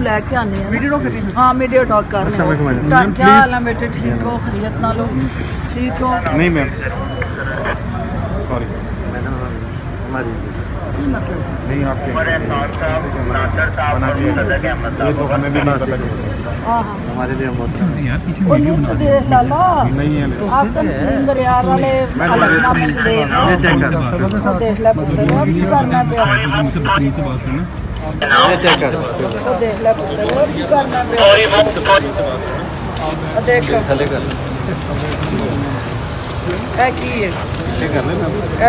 लैके आने हैं। हाँ मीडिया टॉक कर रहे हैं। क्या हाल है बेटे, ठीक हो? खैरियत ना लो, ठीक हो? नहीं मैम सॉरी नहीं आपके हमें भी नहीं पता हमारे लिए नहीं है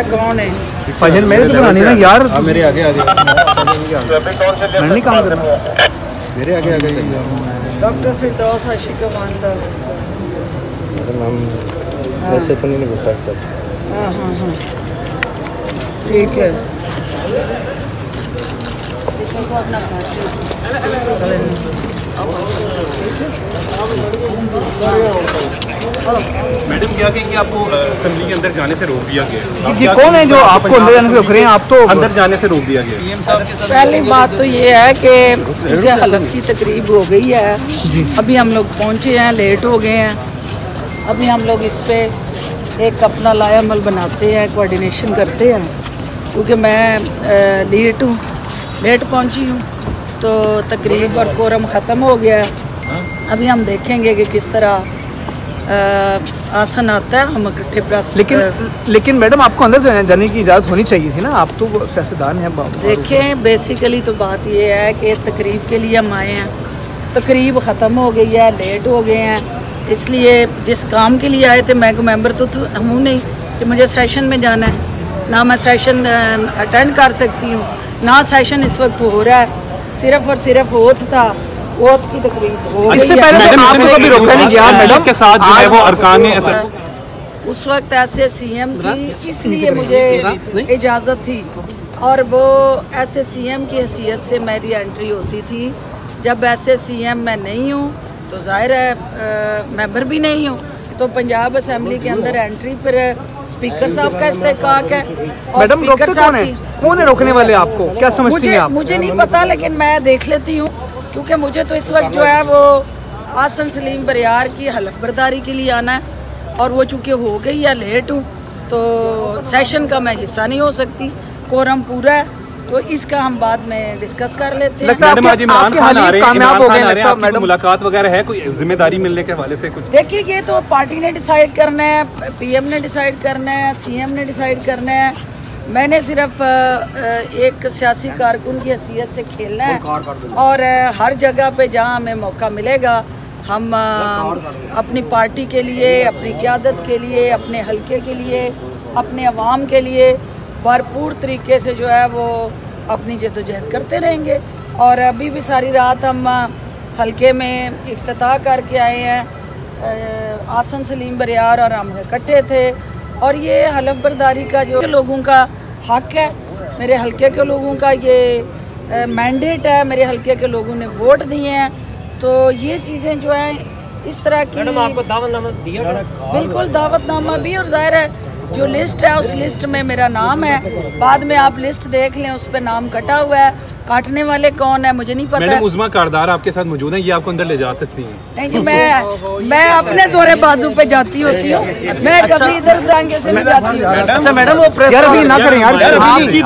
कौन है फजल मेरे तो बनानी ना यार, मेरे आगे आगे मैं नहीं काम करना, मेरे आगे आगे डॉक्टर फिरदौस आशिक वांदा। वैसे तो नहीं घुस सकता। हाँ हाँ हाँ ठीक है। मैडम क्या कहेंगे, आपको असेंबली के अंदर जाने से रोक दिया गया? ये कौन है जो आपको अंदर जाने से रोक रहे हैं? आप तो अंदर जाने से रोक दिया गया। पहली बात तो ये है कि क्योंकि हलफ की तकरीब हो गई है, अभी हम लोग पहुँचे हैं, लेट हो गए हैं। अभी हम लोग इस पे एक अपना लाया अमल बनाते हैं, कोऑर्डिनेशन करते हैं, क्योंकि मैं लेट पहुँची हूँ तो तकरीब और कोरम ख़त्म हो गया। अभी हम देखेंगे कि किस तरह आसन आता है, हम इकट्ठे प्रेस। लेकिन मैडम आपको अंदर जाने की इजाज़त होनी चाहिए थी ना, आप तो सियासतदान हैं। देखें बेसिकली तो बात ये है कि तकरीब के लिए हम आए हैं, तकरीब ख़त्म हो गई है, लेट हो गए हैं, इसलिए जिस काम के लिए आए थे, मैं को मेंबर तो हूँ नहीं कि मुझे सेशन में जाना है, ना मैं सेशन अटेंड कर सकती हूँ, ना सेशन इस वक्त हो रहा है, सिर्फ और सिर्फ ओथ था, ओथ की तकरीब हो गई। इससे पहले तो आपको कभी रोका नहीं गया मैडम के साथ जो है वो अरकान ने उस वक्त ऐसे सीएम थी, इसलिए मुझे इजाज़त थी, और वो ऐसे सीएम की हैसियत से मेरी एंट्री होती थी। जब ऐसे सीएम मैं नहीं हूँ तो जाहिर है मेंबर भी नहीं हूँ, तो पंजाब असेंबली के अंदर एंट्री पर स्पीकर साहब का इस्तेकाक है। और मैडम स्पीकर साहब कौन है रोकने वाले? आपको क्या समझती हैं आप? मुझे नहीं पता, लेकिन मैं देख लेती हूँ, क्योंकि मुझे तो इस वक्त जो है वो आसन सलीम बरियार की हलफ बर्दारी के लिए आना है, और वो चूँकि हो गई या लेट हूँ तो सेशन का मैं हिस्सा नहीं हो सकती, कोरम पूरा है, तो इसका हम बाद में डिस्कस कर लेते हैं। मैडम आज इमरान खान आ रहे हैं, आपकी मुलाकात वगैरह है, कोई जिम्मेदारी मिलने के हवाले से कुछ? देखिए ये तो पार्टी ने डिसाइड करना है, पीएम ने डिसाइड करना है, सीएम ने डिसाइड करना है। मैंने सिर्फ एक सियासी कारकुन की हैसियत से खेलना है, और हर जगह पे जहां हमें मौका मिलेगा हम अपनी पार्टी के लिए, अपनी क़यादत के लिए, अपने हलके के लिए, अपने अवाम के लिए भरपूर तरीके से जो है वो अपनी जद्दोजहद करते रहेंगे। और अभी भी सारी रात हम हलके में इफ्तिताह करके आए हैं, आसन सलीम बरियार और हम इकट्ठे थे, और ये हलफ बर्दारी का जो लोगों का हक है, मेरे हलके के लोगों का ये मैंडेट है, मेरे हलके के लोगों ने वोट दिए हैं, तो ये चीज़ें जो हैं इस तरह की। मैडम आपको दावतनामा दिया? बिल्कुल दावतनामा भी, और जाहिर है जो लिस्ट है उस लिस्ट में मेरा नाम है, बाद में आप लिस्ट देख लें, उस पर नाम कटा हुआ है, काटने वाले कौन है मुझे नहीं पता। मैडम उज़मा कारदार आपके साथ मौजूद हैं, ये आपको अंदर ले जा सकती हैं? नहीं जी, मैं अपने जोरे बाजू पे जाती होती हूँ, मैं कभी इधर टांगे से नहीं जाती हूँ। अच्छा मैडम वो प्रेस यार अभी ना करें यार।